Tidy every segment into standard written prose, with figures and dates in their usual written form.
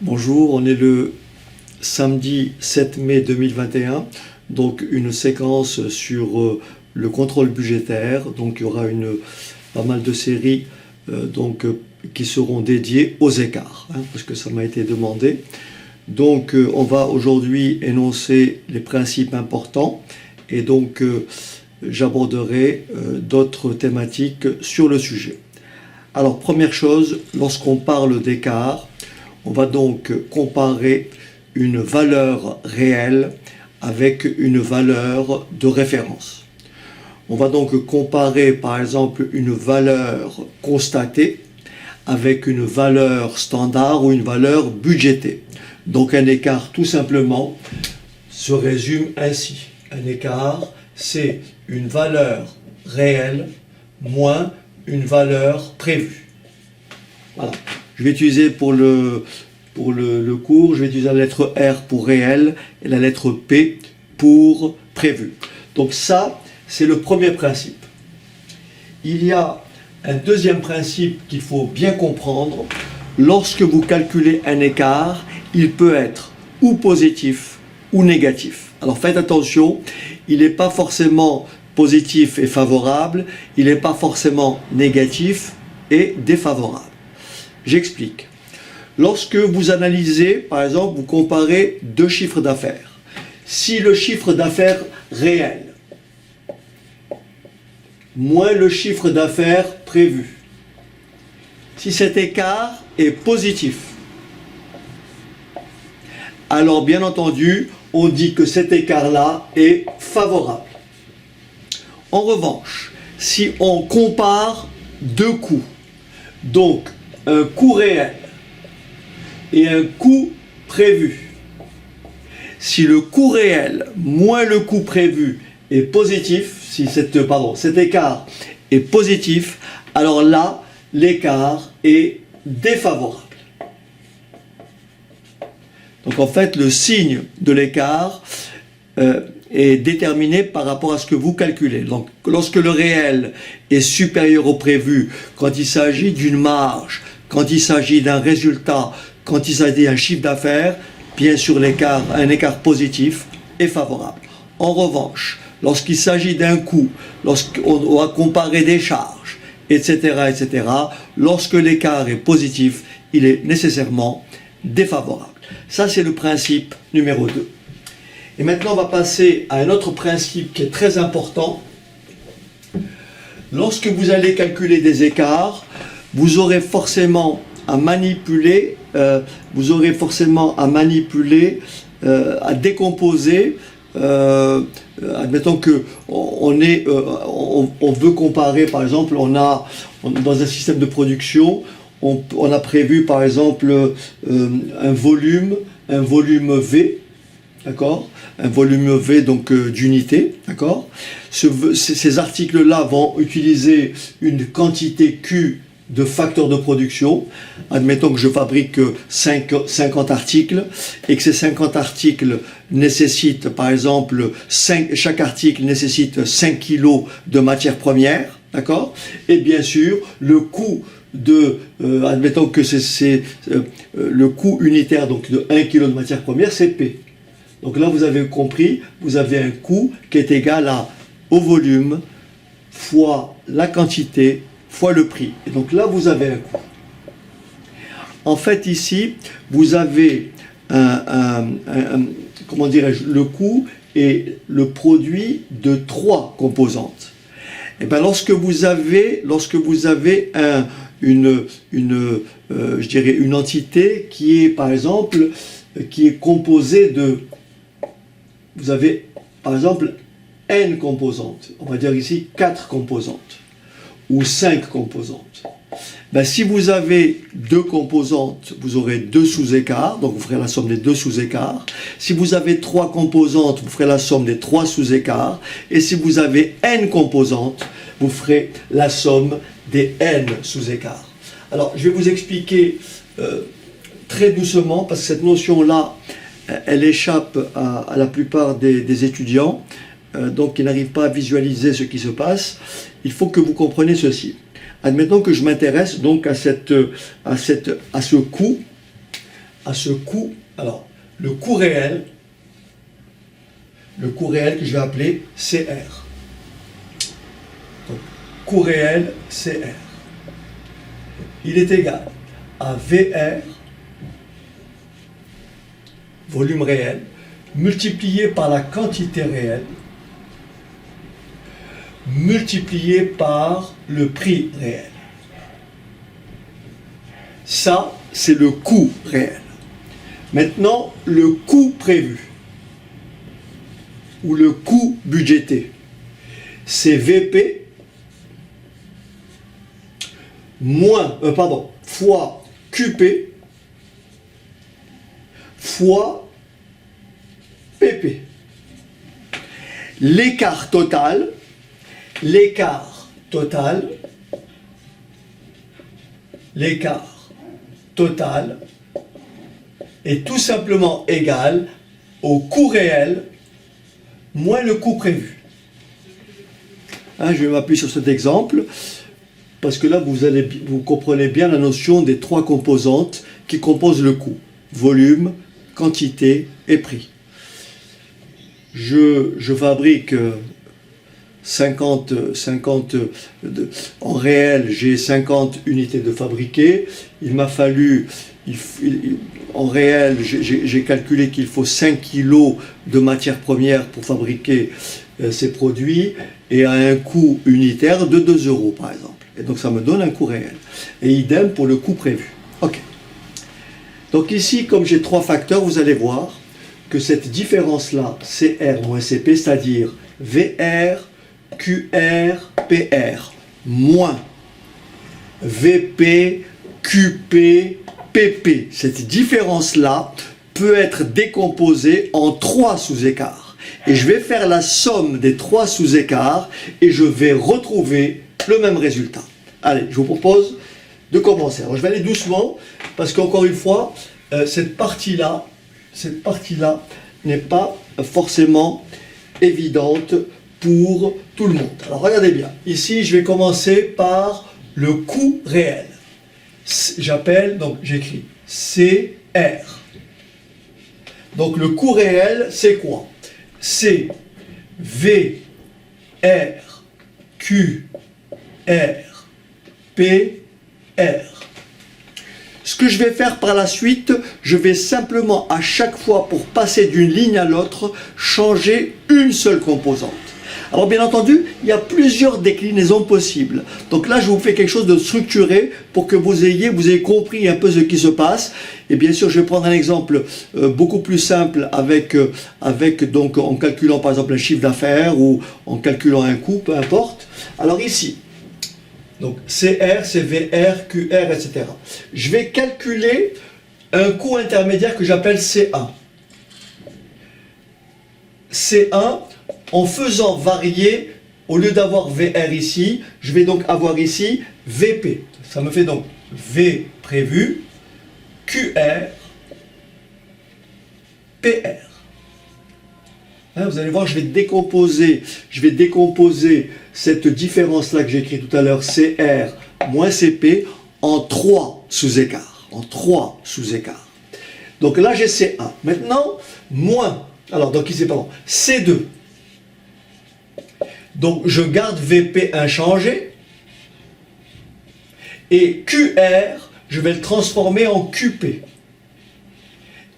Bonjour, on est le samedi 7 mai 2021, donc une séquence sur le contrôle budgétaire. Donc il y aura pas mal de séries qui seront dédiées aux écarts, parce que ça m'a été demandé. Donc on va aujourd'hui énoncer les principes importants et donc j'aborderai d'autres thématiques sur le sujet. Alors première chose, lorsqu'on parle d'écart, on va donc comparer une valeur réelle avec une valeur de référence. On va donc comparer par exemple une valeur constatée avec une valeur standard ou une valeur budgétée. Donc un écart tout simplement se résume ainsi. Un écart, c'est une valeur réelle moins une valeur prévue. Voilà. Je vais utiliser pour le cours, je vais utiliser la lettre R pour réel et la lettre P pour prévu. Donc ça, c'est le premier principe. Il y a un deuxième principe qu'il faut bien comprendre. Lorsque vous calculez un écart, il peut être ou positif ou négatif. Alors faites attention, il n'est pas forcément positif et favorable, il n'est pas forcément négatif et défavorable. J'explique. Lorsque vous analysez, par exemple, vous comparez deux chiffres d'affaires. Si le chiffre d'affaires réel moins le chiffre d'affaires prévu, si cet écart est positif, alors bien entendu, on dit que cet écart-là est favorable. En revanche, si on compare deux coûts, donc un coût réel et un coût prévu, si le coût réel moins le coût prévu est positif, si cet écart est positif, alors là, l'écart est défavorable. Donc en fait, le signe de l'écart est déterminé par rapport à ce que vous calculez. Donc lorsque le réel est supérieur au prévu, quand il s'agit d'une marge, quand il s'agit d'un résultat, quand il s'agit d'un chiffre d'affaires, bien sûr un écart positif est favorable. En revanche, lorsqu'il s'agit d'un coût, lorsqu'on va comparer des charges, etc., lorsque l'écart est positif, il est nécessairement défavorable. Ça, c'est le principe numéro 2. Et maintenant, on va passer à un autre principe qui est très important. Lorsque vous allez calculer des écarts, vous aurez forcément à manipuler, à décomposer. Admettons que on veut comparer, par exemple, dans un système de production, on a prévu par exemple un volume V, d'accord, un volume V donc d'unités, d'accord. Ces articles-là vont utiliser une quantité Q de facteurs de production. Admettons que je fabrique 50 articles et que ces 50 articles nécessitent, par exemple, chaque article nécessite 5 kg de matière première, d'accord. Et bien sûr, le coût admettons que le coût unitaire donc de 1 kg de matière première, c'est P. Donc là, vous avez compris, vous avez un coût qui est égal au volume fois la quantité fois le prix. Et donc là, vous avez un coût. En fait, ici, vous avez comment dirais-je, le coût est le produit de 3 composantes. Et bien, lorsque vous avez une entité qui est, par exemple, qui est composée de, vous avez, par exemple, n composantes. On va dire ici 4 composantes ou 5 composantes. Ben, si vous avez 2 composantes, vous aurez 2 sous-écarts, donc vous ferez la somme des 2 sous-écarts. Si vous avez 3 composantes, vous ferez la somme des 3 sous-écarts. Et si vous avez n composantes, vous ferez la somme des n sous-écarts. Alors, je vais vous expliquer très doucement, parce que cette notion-là, elle échappe à la plupart des étudiants, donc ils n'arrivent pas à visualiser ce qui se passe. Il faut que vous compreniez ceci. Admettons que je m'intéresse donc à ce coût à ce coût, alors le coût réel que je vais appeler CR. Donc, coût réel CR. Il est égal à VR, volume réel, multiplié par la quantité réelle, multiplié par le prix réel. Ça, c'est le coût réel. Maintenant, le coût prévu, ou le coût budgété, c'est VP fois QP fois PP. L'écart total est tout simplement égal au coût réel moins le coût prévu. Je vais m'appuyer sur cet exemple parce que là vous comprenez bien la notion des trois composantes qui composent le coût: volume, quantité et prix. Je fabrique 50 en réel, j'ai 50 unités de fabriquées. Il m'a fallu, en réel, j'ai calculé qu'il faut 5 kg de matières premières pour fabriquer ces produits, et à un coût unitaire de 2 euros par exemple. Et donc ça me donne un coût réel. Et idem pour le coût prévu. Ok. Donc ici, comme j'ai trois facteurs, vous allez voir que cette différence-là, CR moins CP, c'est-à-dire VR, QR, PR, moins VP, QP, PP, cette différence-là peut être décomposée en trois sous-écarts. Et je vais faire la somme des trois sous-écarts et je vais retrouver le même résultat. Allez, je vous propose de commencer. Alors je vais aller doucement parce qu'encore une fois, cette partie-là n'est pas forcément évidente pour tout le monde. Alors regardez bien, ici je vais commencer par le coût réel. J'écris CR. Donc le coût réel, c'est quoi? C'est VR, QR, PR. Ce que je vais faire par la suite, je vais simplement à chaque fois, pour passer d'une ligne à l'autre, changer une seule composante. Alors bien entendu, il y a plusieurs déclinaisons possibles. Donc là, je vous fais quelque chose de structuré pour que vous ayez compris un peu ce qui se passe. Et bien sûr, je vais prendre un exemple beaucoup plus simple donc en calculant par exemple un chiffre d'affaires ou en calculant un coût, peu importe. Alors ici, donc CR, c'est VR, QR, etc. Je vais calculer un coût intermédiaire que j'appelle C1. C1, en faisant varier, au lieu d'avoir VR ici, je vais donc avoir ici VP. Ça me fait donc V prévu, QR, PR. Vous allez voir, je vais décomposer cette différence-là que j'ai écrite tout à l'heure, CR moins CP, en trois sous-écarts. Donc là, j'ai C1. Maintenant, donc ici, C2. Donc je garde VP inchangé. Et QR, je vais le transformer en QP.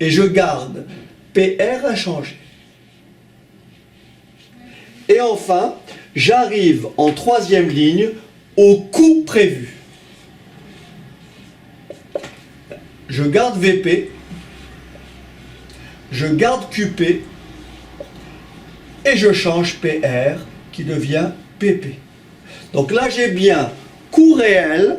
Et je garde PR inchangé. Et enfin, j'arrive en troisième ligne au coût prévu. Je garde VP, je garde QP, et je change PR qui devient PP. Donc là, j'ai bien coût réel,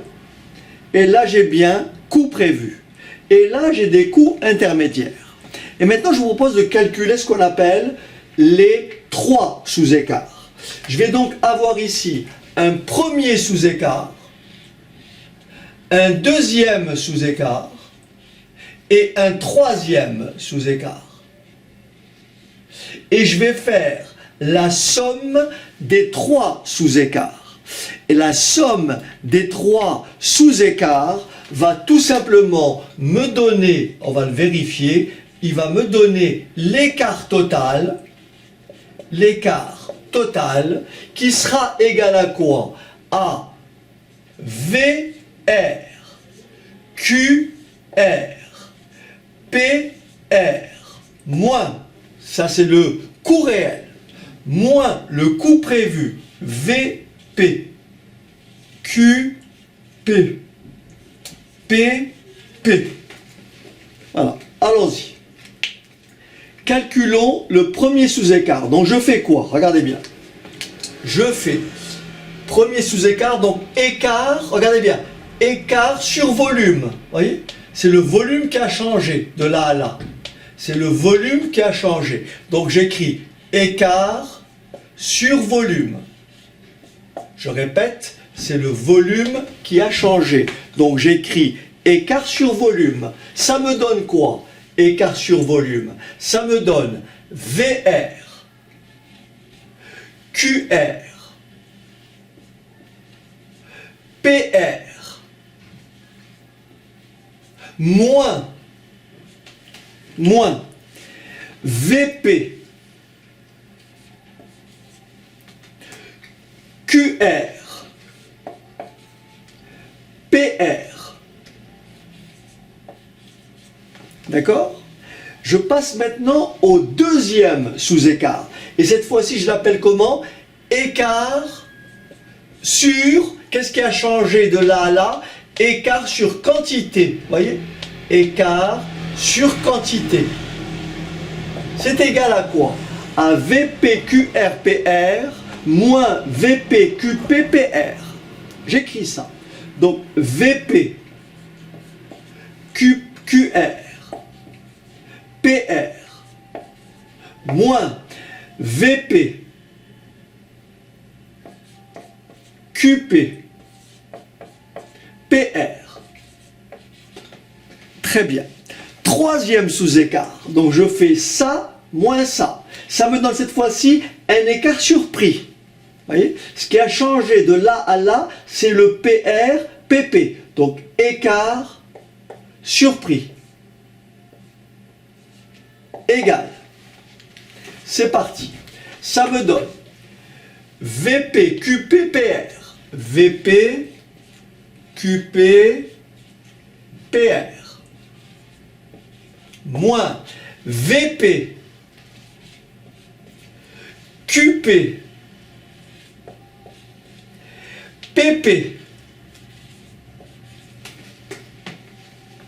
et là, j'ai bien coût prévu. Et là, j'ai des coûts intermédiaires. Et maintenant, je vous propose de calculer ce qu'on appelle les trois sous-écarts. Je vais donc avoir ici un premier sous-écart, un deuxième sous-écart et un troisième sous-écart. Et je vais faire la somme des trois sous-écarts. Et la somme des trois sous-écarts va tout simplement me donner, on va le vérifier, il va me donner l'écart total qui sera égal à quoi? À VR, QR, PR, moins, ça c'est le coût réel, moins le coût prévu, VP, QP, PP. Voilà, allons-y. Calculons le premier sous-écart. Donc je fais quoi? Regardez bien. Je fais premier sous-écart, donc écart, regardez bien, écart sur volume. Vous voyez? C'est le volume qui a changé de là à là. C'est le volume qui a changé. Donc j'écris écart sur volume. Je répète, c'est le volume qui a changé. Donc j'écris écart sur volume. Ça me donne quoi? Écart sur volume. Ça me donne VR, QR, PR, moins VP, QR, PR. D'accord? Je passe maintenant au deuxième sous-écart. Et cette fois-ci, je l'appelle comment? Écart sur, qu'est-ce qui a changé de là à là? Écart sur quantité. Vous voyez? Écart sur quantité. C'est égal à quoi? À VPQRPR moins VPQPPR. J'écris ça. Donc VP, QR, PR, moins VP, QP, PR. Très bien. Troisième sous-écart. Donc je fais ça moins ça. Ça me donne cette fois-ci un écart surpris. Vous voyez? Ce qui a changé de là à là, c'est le PR, PP. Donc écart surpris. Égal. C'est parti. Ça me donne VP, QP, PR. VP, QP, PR. Moins VP, QP, PP.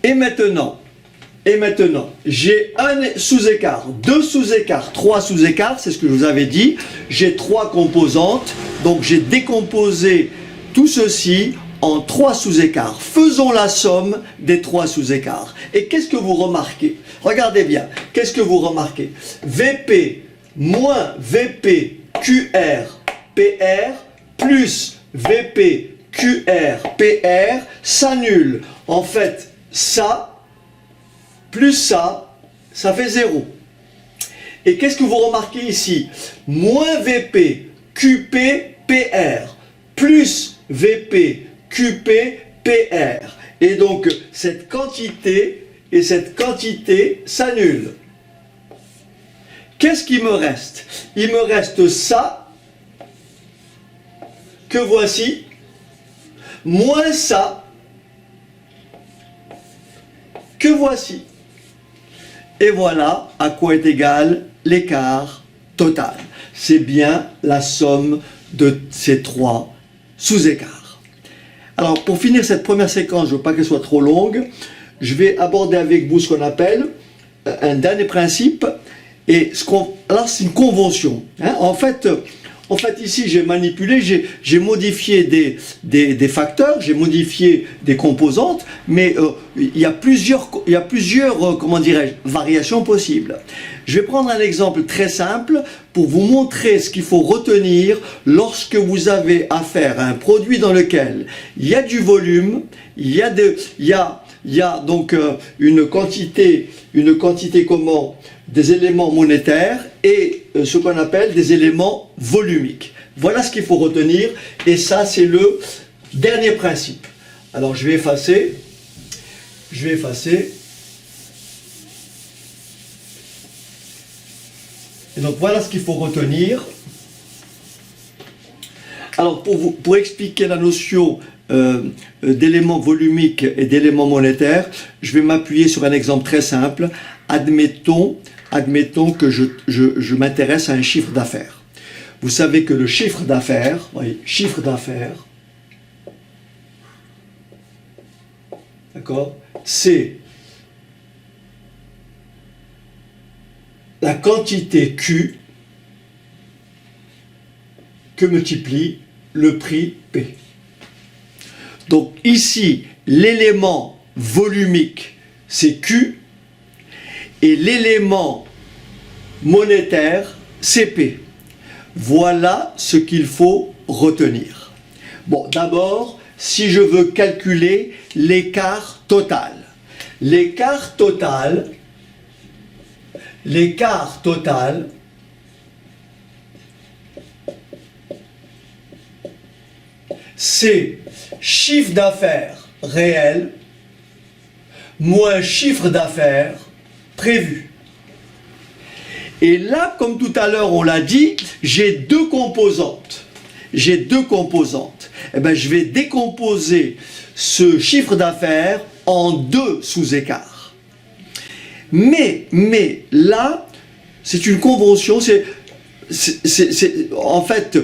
Et maintenant, j'ai un sous-écart, deux sous-écarts, trois sous-écarts, c'est ce que je vous avais dit. J'ai trois composantes, donc j'ai décomposé tout ceci en trois sous-écarts. Faisons la somme des trois sous-écarts. Et qu'est-ce que vous remarquez? Regardez bien, qu'est-ce que vous remarquez? VP moins VP QR PR plus VP QR PR s'annule. En fait, ça plus ça, ça fait 0. Et qu'est-ce que vous remarquez ici? Moins VP QP PR plus VP QP PR. Et donc cette quantité et cette quantité s'annulent. Qu'est-ce qui me reste? Il me reste ça que voici, moins ça que voici. Et voilà à quoi est égal l'écart total. C'est bien la somme de ces trois sous-écarts. Alors pour finir cette première séquence, je ne veux pas qu'elle soit trop longue, je vais aborder avec vous ce qu'on appelle un dernier principe. Et là c'est une convention. Hein. En fait ici j'ai manipulé, j'ai modifié des facteurs, j'ai modifié des composantes, mais il y a plusieurs comment dirais-je, variations possibles. Je vais prendre un exemple très simple pour vous montrer ce qu'il faut retenir lorsque vous avez affaire à un produit dans lequel il y a du volume, il y a donc une quantité comment? Des éléments monétaires et ce qu'on appelle des éléments volumiques. Voilà ce qu'il faut retenir et ça c'est le dernier principe. Alors je vais effacer Je vais effacer. Et donc voilà ce qu'il faut retenir. Alors pour expliquer la notion d'éléments volumiques et d'éléments monétaires, je vais m'appuyer sur un exemple très simple. Admettons que je m'intéresse à un chiffre d'affaires. Vous savez que le chiffre d'affaires, d'accord, c'est la quantité Q que multiplie le prix P. Donc ici, l'élément volumique, c'est Q, et l'élément monétaire, c'est P. Voilà ce qu'il faut retenir. Bon, d'abord, si je veux calculer l'écart total. L'écart total, c'est chiffre d'affaires réel moins chiffre d'affaires prévu. Et là, comme tout à l'heure on l'a dit, j'ai deux composantes. Eh bien, je vais décomposer ce chiffre d'affaires en deux sous-écarts. Mais là, c'est une convention, en fait,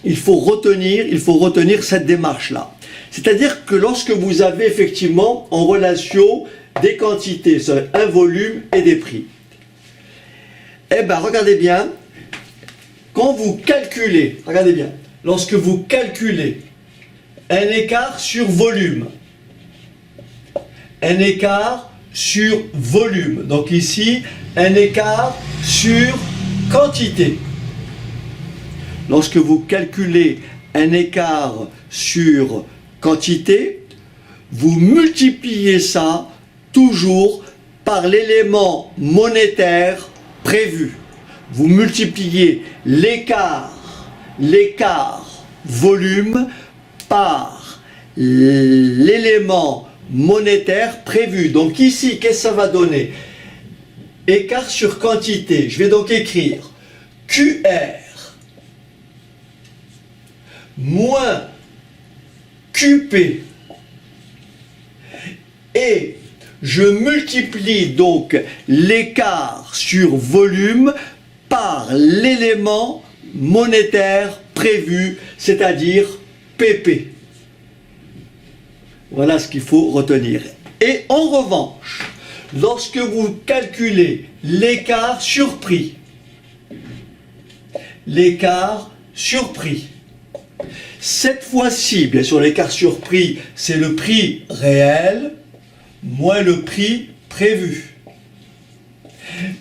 il faut retenir cette démarche-là. C'est-à-dire que lorsque vous avez effectivement en relation des quantités, un volume et des prix, eh bien, regardez bien, quand vous calculez, lorsque vous calculez un écart sur volume, donc ici, un écart sur quantité. Lorsque vous calculez un écart sur quantité, vous multipliez ça toujours par l'élément monétaire prévu. Vous multipliez l'écart volume par l'élément monétaire prévu. Donc ici, qu'est-ce que ça va donner? Écart sur quantité. Je vais donc écrire QR moins QP. Et je multiplie donc l'écart sur volume par l'élément monétaire prévu, c'est-à-dire PP. Voilà ce qu'il faut retenir. Et en revanche, lorsque vous calculez l'écart sur prix, cette fois-ci, bien sûr, l'écart sur prix, c'est le prix réel moins le prix prévu.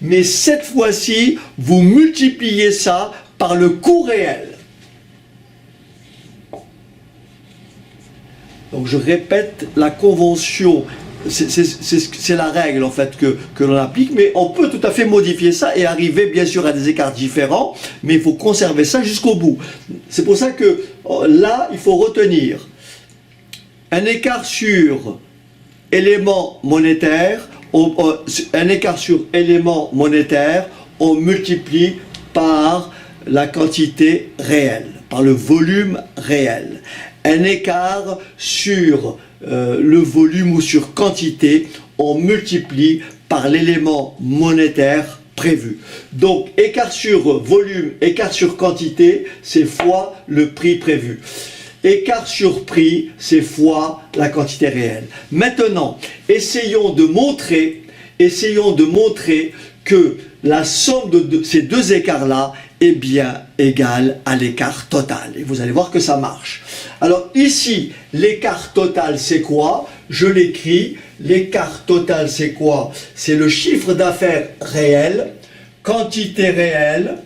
Mais cette fois-ci, vous multipliez ça par le coût réel. Donc je répète la convention, c'est la règle en fait que l'on applique, mais on peut tout à fait modifier ça et arriver bien sûr à des écarts différents, mais il faut conserver ça jusqu'au bout. C'est pour ça que là, il faut retenir un écart sur élément monétaire, on multiplie par la quantité réelle, par le volume réel. Un écart sur le volume ou sur quantité, on multiplie par l'élément monétaire prévu. Donc écart sur volume, écart sur quantité, c'est fois le prix prévu. Écart sur prix, c'est fois la quantité réelle. Maintenant, essayons de montrer que la somme de ces deux écarts-là est bien égale à l'écart total. Et vous allez voir que ça marche. Alors ici, l'écart total, c'est quoi? Je l'écris. L'écart total, c'est quoi? C'est le chiffre d'affaires réel, quantité réelle,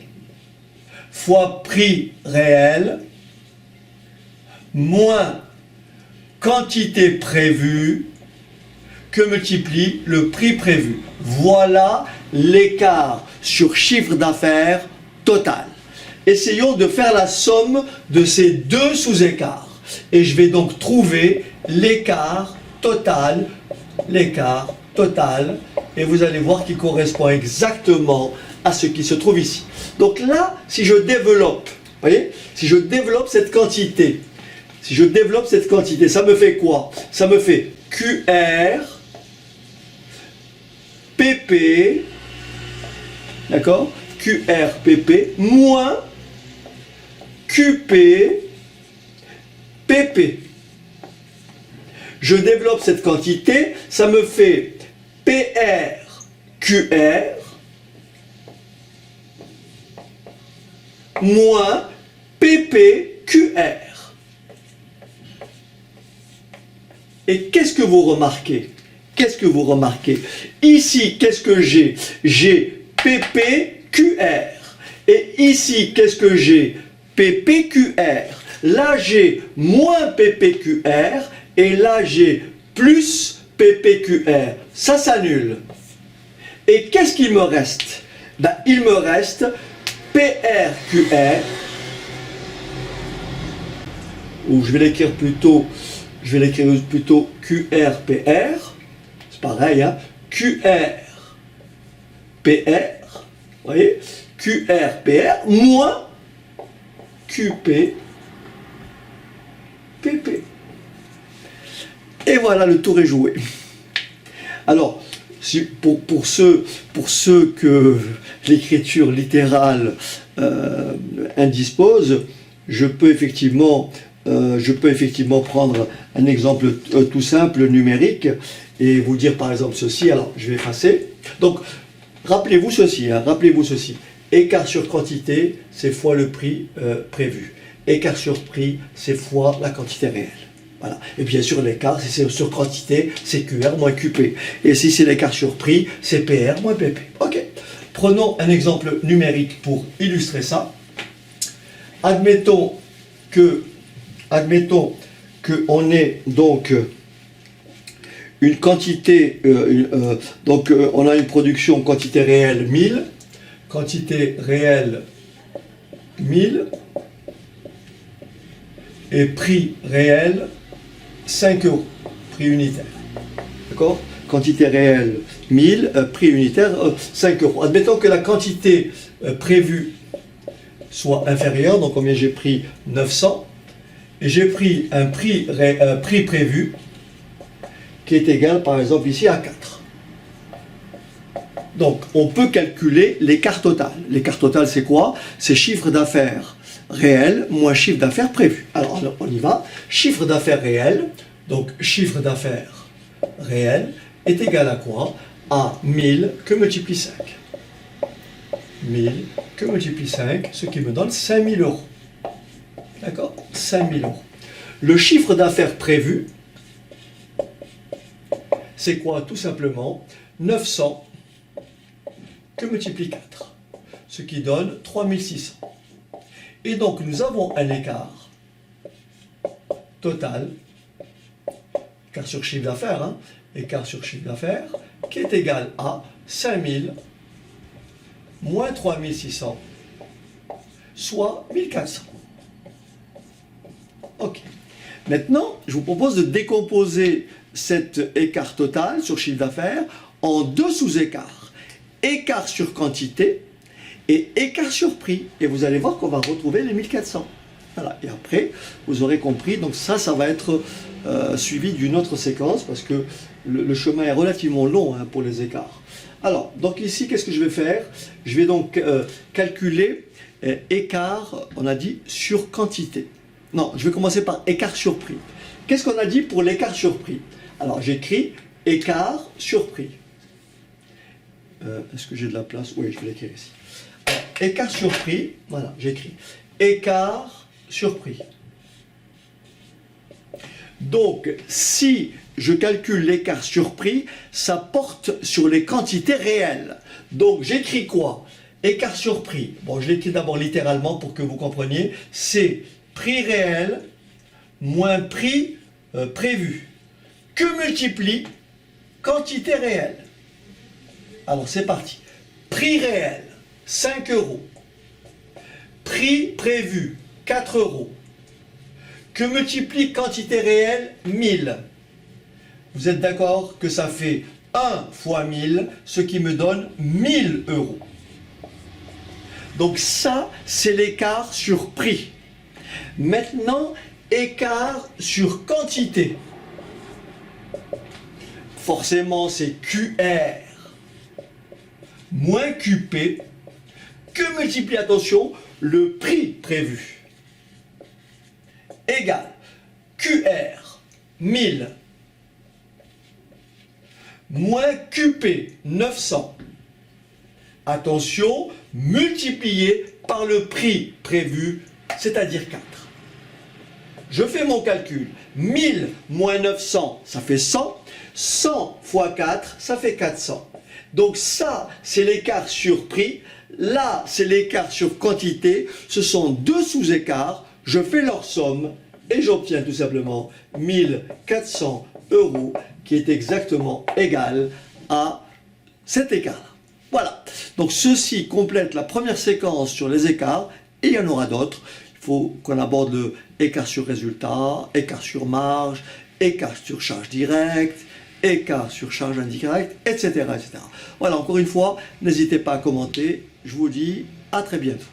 fois prix réel, moins quantité prévue que multiplie le prix prévu. Voilà l'écart sur chiffre d'affaires total. Essayons de faire la somme de ces deux sous-écarts. Et je vais donc trouver l'écart total, et vous allez voir qu'il correspond exactement à ce qui se trouve ici. Donc là, si je développe, voyez, si je développe cette quantité, ça me fait quoi? Ça me fait QR, PP, d'accord? QR, PP, moins QP, PP. Je développe cette quantité, ça me fait PR, QR, moins PP, QR. Et qu'est-ce que vous remarquez? Ici, qu'est-ce que j'ai? J'ai PP, QR. Et ici, qu'est-ce que j'ai? PP, QR. Là, j'ai moins PP, QR. Et là, j'ai plus PPQR. Ça s'annule. Et qu'est-ce qu'il me reste? Ben, il me reste PRQR, ou je vais l'écrire plutôt QRPR. C'est pareil, hein? QRPR. Vous voyez? QRPR moins QPPP. Et voilà, le tour est joué. Alors, pour ceux que l'écriture littérale indispose, je peux effectivement prendre un exemple tout simple, numérique, et vous dire par exemple ceci. Alors, je vais effacer. Donc, rappelez-vous ceci. Écart sur quantité, c'est fois le prix prévu. Écart sur prix, c'est fois la quantité réelle. Voilà. Et bien sûr, l'écart, si c'est sur quantité, c'est QR moins QP. Et si c'est l'écart sur prix, c'est PR moins PP. Ok. Prenons un exemple numérique pour illustrer ça. Admettons que on ait donc une quantité, on a une production quantité réelle 1000, quantité réelle 1000 et prix réel 5 euros, prix unitaire. D'accord? Quantité réelle 1000, prix unitaire 5 euros. Admettons que la quantité prévue soit inférieure, donc combien j'ai pris 900, et j'ai pris un prix prévu qui est égal par exemple ici à 4. Donc on peut calculer l'écart total. L'écart total c'est quoi? C'est chiffre d'affaires réel moins chiffre d'affaires prévu. Alors on y va. Chiffre d'affaires réel, donc chiffre d'affaires réel est égal à quoi? À 1000 que multiplie 5. 1000 que multiplie 5, ce qui me donne 5000 euros. D'accord? 5000 euros. Le chiffre d'affaires prévu, c'est quoi? Tout simplement 900 que multiplie 4, ce qui donne 3600. Et donc nous avons un écart total, écart sur chiffre d'affaires, hein, écart sur chiffre d'affaires, qui est égal à 5000 moins 3600, soit 1400. Ok. Maintenant, je vous propose de décomposer cet écart total sur chiffre d'affaires en deux sous-écarts. Écart sur quantité et écart sur prix. Et vous allez voir qu'on va retrouver les 1400. Voilà. Et après, vous aurez compris. Donc ça va être suivi d'une autre séquence parce que le chemin est relativement long pour les écarts. Alors, donc ici, qu'est-ce que je vais faire? Je vais donc calculer écart, on a dit, sur quantité. Non, je vais commencer par écart sur prix. Qu'est-ce qu'on a dit pour l'écart sur prix? Alors, j'écris écart sur prix. Est-ce que j'ai de la place? Oui, je vais l'écrire ici. Alors, écart sur prix, voilà, j'écris écart sur prix. Donc, si je calcule l'écart sur prix, ça porte sur les quantités réelles. Donc, j'écris quoi? Écart sur prix. Bon, je l'écris d'abord littéralement pour que vous compreniez. C'est prix réel moins prix prévu, que multiplie quantité réelle. Alors c'est parti. Prix réel, 5 euros. Prix prévu, 4 euros. que multiplie quantité réelle 1000. Vous êtes d'accord que ça fait 1 fois 1000, ce qui me donne 1000 euros. Donc ça, c'est l'écart sur prix. Maintenant, écart sur quantité. Forcément, c'est QR moins QP que multiplie, attention, le prix prévu. Égal QR 1000 moins QP 900. Attention, multiplié par le prix prévu, c'est-à-dire 4. Je fais mon calcul. 1000 moins 900, ça fait 100. 100 fois 4, ça fait 400. Donc ça, c'est l'écart sur prix. Là, c'est l'écart sur quantité. Ce sont deux sous-écarts. Je fais leur somme et j'obtiens tout simplement 1400 euros qui est exactement égal à cet écart. Voilà. Donc ceci complète la première séquence sur les écarts et il y en aura d'autres. Il faut qu'on aborde le écart sur résultat, écart sur marge, écart sur charge directe, écart sur charge indirecte, etc., etc. Voilà, encore une fois, n'hésitez pas à commenter. Je vous dis à très bientôt.